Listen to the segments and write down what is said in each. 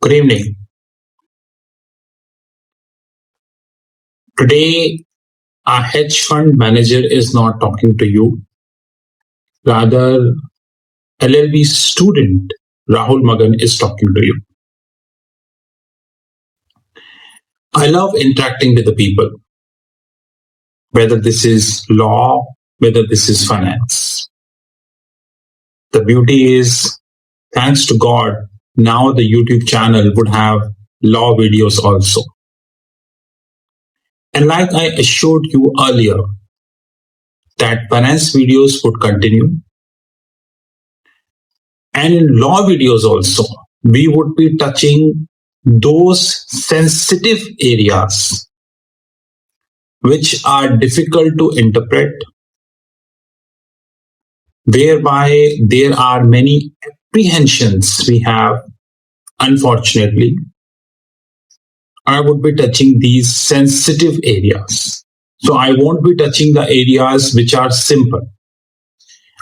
Good evening. Today, a hedge fund manager is not talking to you. Rather, LLB student Rahul Magan is talking to you. I love interacting with the people, whether this is law, whether this is finance. The beauty is, thanks to God, now the YouTube channel would have law videos also. And like I assured you earlier, that finance videos would continue. And in law videos also, we would be touching those sensitive areas which are difficult to interpret, whereby there are many apprehensions we have. Unfortunately, I would be touching these sensitive areas. So I won't be touching the areas which are simple.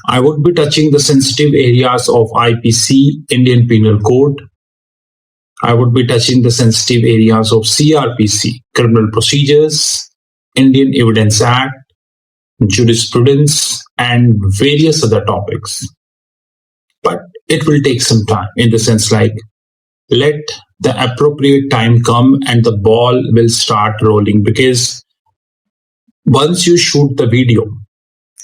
I would be touching the sensitive areas of IPC, Indian Penal Code. I would be touching the sensitive areas of CrPC, Criminal Procedures, Indian Evidence Act, jurisprudence, and various other topics. But it will take some time, in the sense like, let the appropriate time come and the ball will start rolling, because once you shoot the video,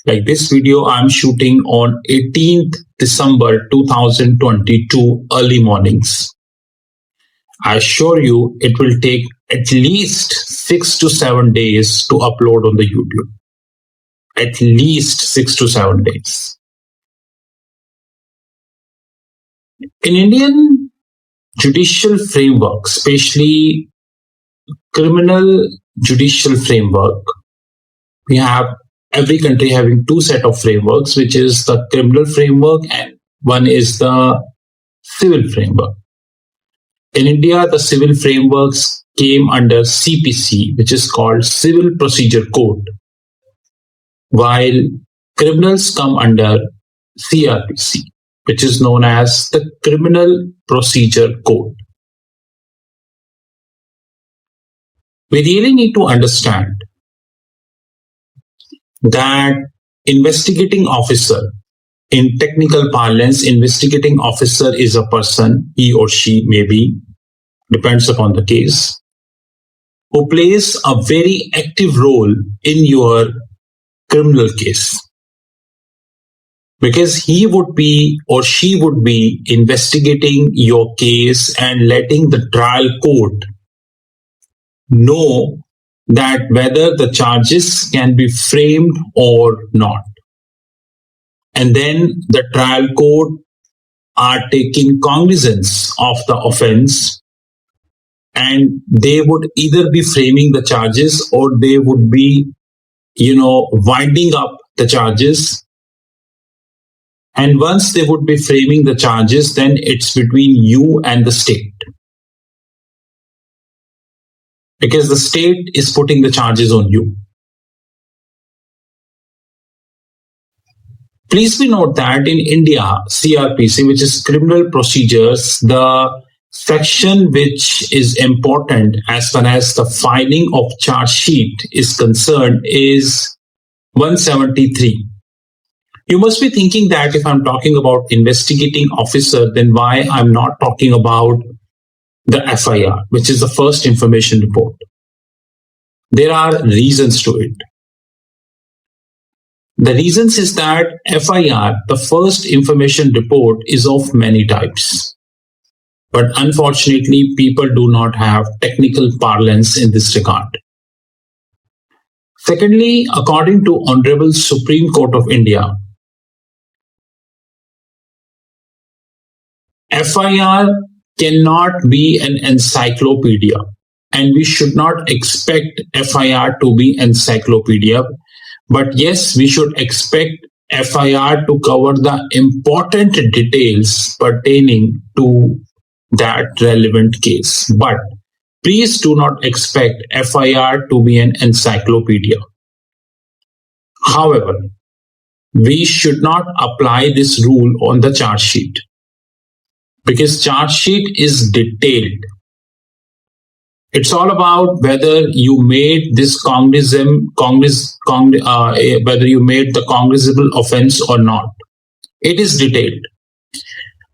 like this video I'm shooting on 18th December 2022 early mornings. I assure you it will take at least 6 to 7 days to upload on the YouTube. At least 6 to 7 days. In Indian judicial framework, especially criminal judicial framework, we have every country having two set of frameworks, which is the criminal framework and one is the civil framework. In India, the civil frameworks came under CPC, which is called Civil Procedure Code, while criminals come under CrPC, which is known as the Criminal Procedure Code. We really need to understand that investigating officer, in technical parlance, investigating officer is a person, he or she may be, depends upon the case, who plays a very active role in your criminal case. Because he would be or she would be investigating your case and letting the trial court know that whether the charges can be framed or not. And then the trial court are taking cognizance of the offense, and they would either be framing the charges or they would be, winding up the charges. And once they would be framing the charges, then it's between you and the state. Because the state is putting the charges on you. Please be note that in India, CrPC, which is Criminal Procedures, the section which is important as far as the filing of charge sheet is concerned is 173. You must be thinking that if I'm talking about investigating officer, then why I'm not talking about the FIR, which is the first information report. There are reasons to it. The reasons is that FIR, the first information report, is of many types. But unfortunately, people do not have technical parlance in this regard. Secondly, according to Honorable Supreme Court of India, FIR cannot be an encyclopedia, and we should not expect FIR to be encyclopedia. But yes, we should expect FIR to cover the important details pertaining to that relevant case. But please do not expect FIR to be an encyclopedia. However, we should not apply this rule on the charge sheet. because charge sheet is detailed. It's all about whether you made this whether you made the cognizable offense or not. It is detailed.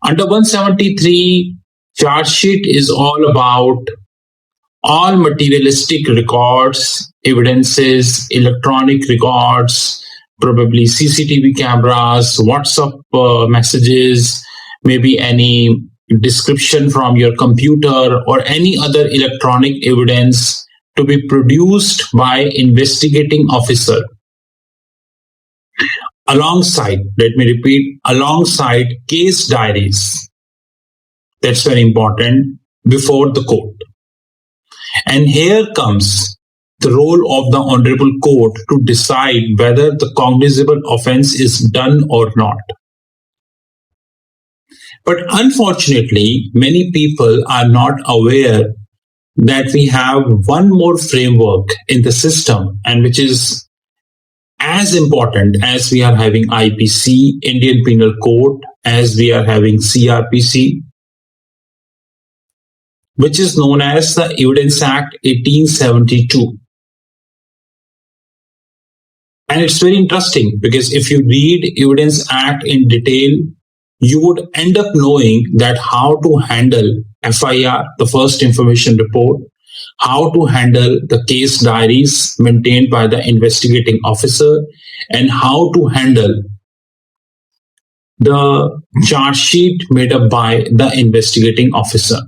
Under 173, charge sheet is all about all materialistic records, evidences, electronic records, probably CCTV cameras, WhatsApp messages, maybe any description from your computer or any other electronic evidence to be produced by investigating officer alongside, let me repeat, alongside case diaries. That's very important, before the court. And here comes the role of the honorable court to decide whether the cognizable offense is done or not. But unfortunately, many people are not aware that we have one more framework in the system, and which is as important as we are having IPC, Indian Penal Code, as we are having CrPC, which is known as the Evidence Act 1872. And it's very interesting because if you read Evidence Act in detail, you would end up knowing that how to handle FIR, the first information report, how to handle the case diaries maintained by the investigating officer, and how to handle the charge sheet made up by the investigating officer.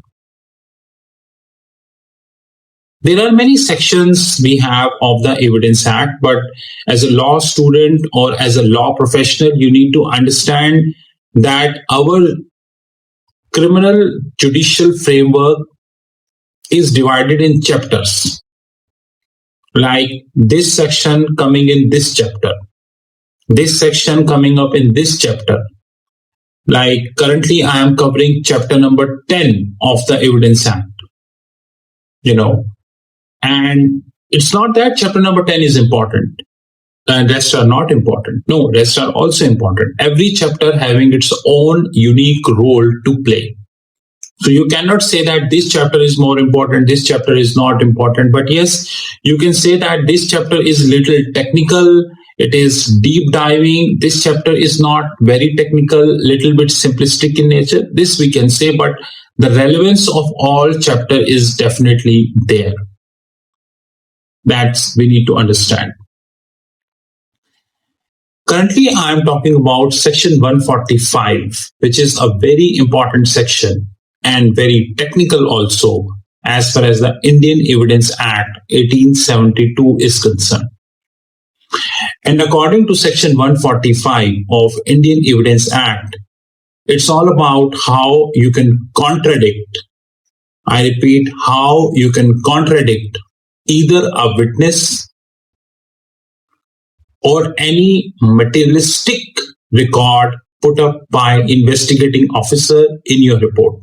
There are many sections we have of the Evidence Act, but as a law student or as a law professional, you need to understand that our criminal judicial framework is divided in chapters. Like this section coming in this chapter, this section coming up in this chapter. Like currently I am covering chapter number 10 of the Evidence Act. And it's not that chapter number 10 is important and rest are not important. No, rest are also important. Every chapter having its own unique role to play. So you cannot say that this chapter is more important, this chapter is not important. But yes, you can say that this chapter is little technical, it is deep diving. This chapter is not very technical, little bit simplistic in nature. This we can say, but the relevance of all chapter is definitely there. That's we need to understand. Currently, I am talking about section 145, which is a very important section and very technical also, as far as the Indian Evidence Act 1872 is concerned. And according to section 145 of Indian Evidence Act, it's all about how you can contradict, I repeat, how you can contradict either a witness or any materialistic record put up by investigating officer in your report.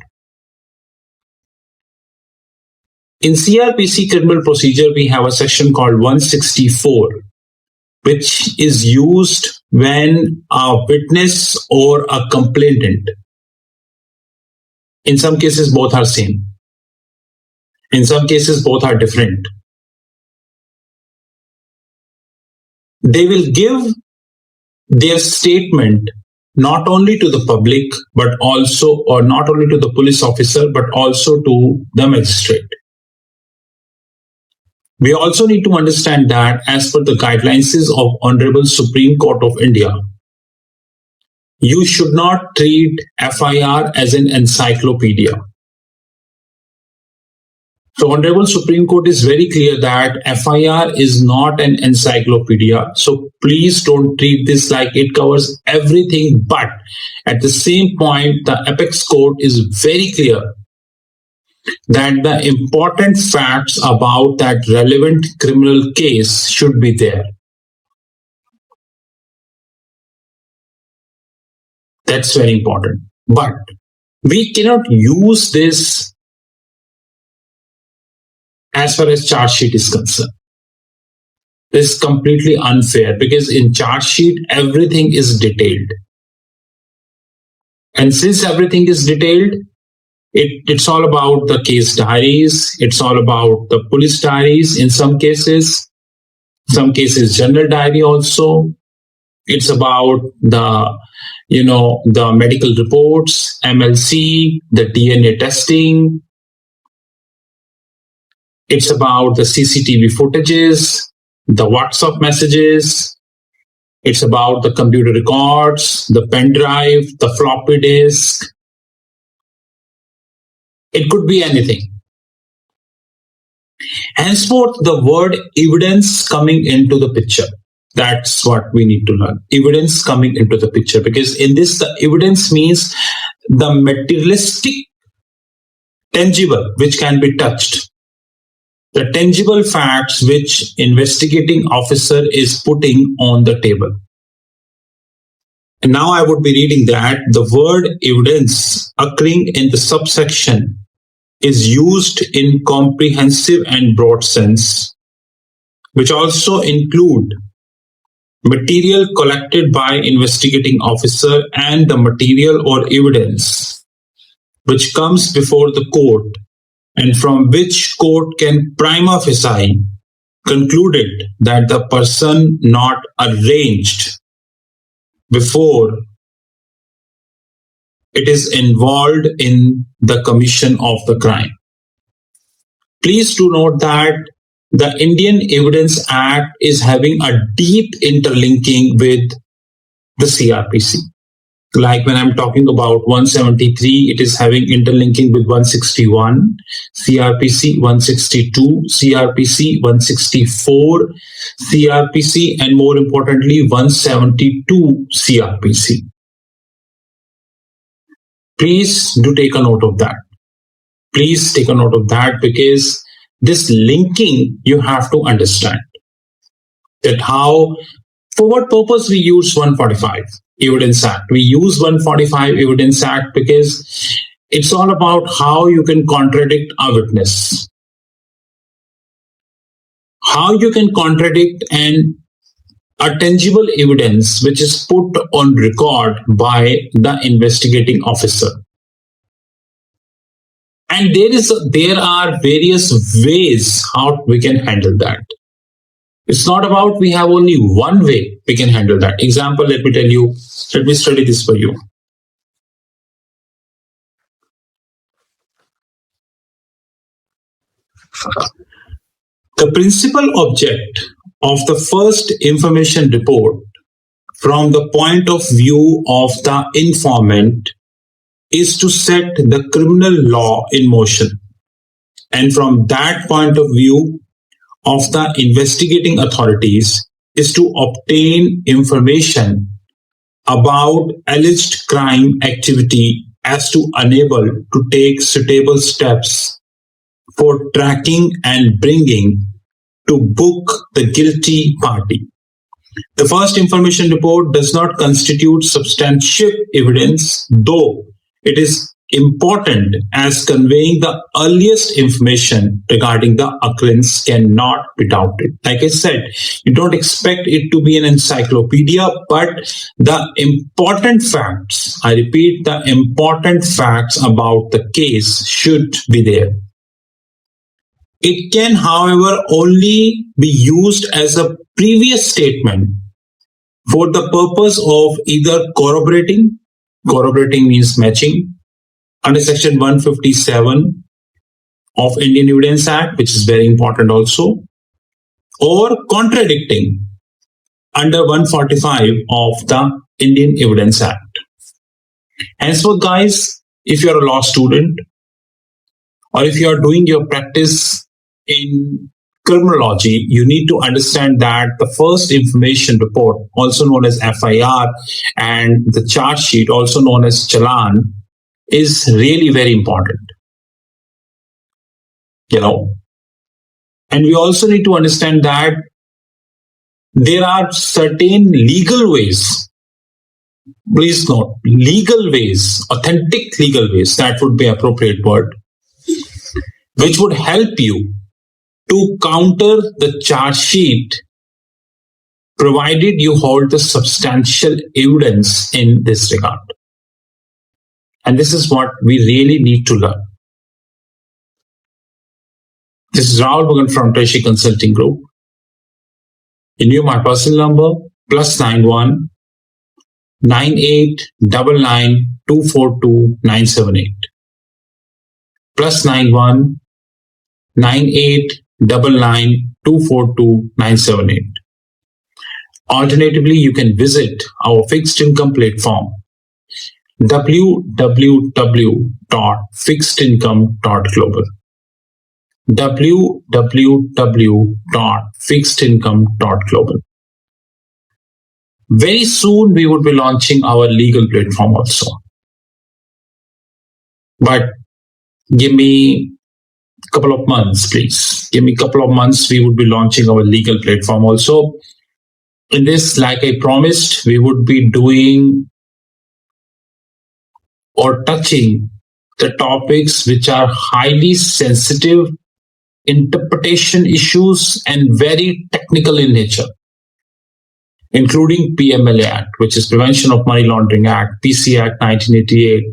In CrPC criminal procedure, we have a section called 164, which is used when a witness or a complainant, in some cases both are same, in some cases both are different, they will give their statement not only to the public, but also, or not only to the police officer, but also to the magistrate. We also need to understand that as per the guidelines of Honorable Supreme Court of India, you should not treat FIR as an encyclopedia. So Honorable Supreme Court is very clear that FIR is not an encyclopedia. So please don't treat this like it covers everything. But at the same point, the Apex Court is very clear that the important facts about that relevant criminal case should be there. That's very important. But we cannot use this as far as charge sheet is concerned. This is completely unfair because in charge sheet, everything is detailed. And since everything is detailed, It's all about the case diaries. It's all about the police diaries in some cases general diary also. It's about the medical reports, MLC, the DNA testing. It's about the CCTV footages, the WhatsApp messages. It's about the computer records, the pen drive, the floppy disk. It could be anything. Henceforth, the word evidence coming into the picture. That's what we need to learn. Evidence coming into the picture, because in this, the evidence means the materialistic, tangible, which can be touched. The tangible facts which investigating officer is putting on the table. And now I would be reading that the word evidence occurring in the subsection is used in comprehensive and broad sense, which also include material collected by investigating officer and the material or evidence which comes before the court and from which court can prima facie concluded that the person not arraigned before it is involved in the commission of the crime. Please do note that the Indian Evidence Act is having a deep interlinking with the CrPC. Like when I'm talking about 173, it is having interlinking with 161, CrPC 162, CrPC 164, CrPC, and more importantly, 172 CrPC. Please do take a note of that. Please take a note of that, because this linking you have to understand that how, for what purpose we use 145 Evidence Act. We use 145 Evidence Act because it's all about how you can contradict a witness, how you can contradict a tangible evidence which is put on record by the investigating officer. And there are various ways how we can handle that. It's not about we have only one way we can handle that. Example, let me study this for you. The principal object of the first information report from the point of view of the informant is to set the criminal law in motion. And from that point of view of the investigating authorities is to obtain information about alleged crime activity as to enable to take suitable steps for tracking and bringing to book the guilty party. The first information report does not constitute substantial evidence, though it is important as conveying the earliest information regarding the occurrence cannot be doubted. Like I said, you don't expect it to be an encyclopedia, but the important facts, I repeat, the important facts about the case should be there. It can, however, only be used as a previous statement for the purpose of either corroborating means matching, under section 157 of Indian Evidence Act, which is very important also, or contradicting under 145 of the Indian Evidence Act. Henceforth, guys, if you're a law student or if you're doing your practice in criminology, you need to understand that the first information report, also known as FIR, and the charge sheet, also known as challan, is really very important. And we also need to understand that there are certain legal ways. Please note, legal ways, authentic legal ways, that would be an appropriate word, which would help you to counter the charge sheet, provided you hold the substantial evidence in this regard. And this is what we really need to learn. This is Rahul Magan from Treasury Consulting Group. You knew my personal number, +91 9899 242 978. +91 9899 242 978. Alternatively, you can visit our fixed income platform www.fixedincome.global. www.fixedincome.global. Very soon, we would be launching our legal platform also. But give me a couple of months, please. Give me a couple of months, we would be launching our legal platform also. In this, like I promised, we would be doing or touching the topics which are highly sensitive, interpretation issues, and very technical in nature, including PMLA Act, which is Prevention of Money Laundering Act, PC Act 1988,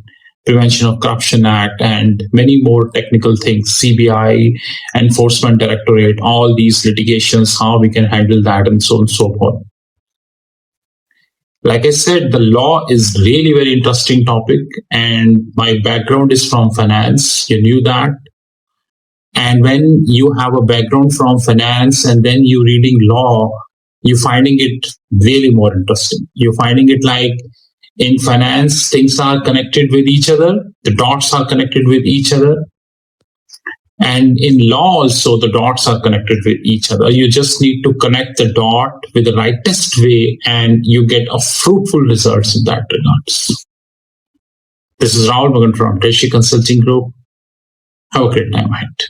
Prevention of Corruption Act, and many more technical things, CBI, Enforcement Directorate, all these litigations, how we can handle that, and so on and so forth. Like I said, the law is really very interesting topic, and my background is from finance. You knew that. And when you have a background from finance and then you reading law, you're finding it really more interesting. You're finding it like in finance, things are connected with each other. The dots are connected with each other. And in law also, the dots are connected with each other. You just need to connect the dot with the rightest way and you get a fruitful results in that regards. This is Rahul Magan from Treasury Consulting Group. Have a great time ahead.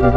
You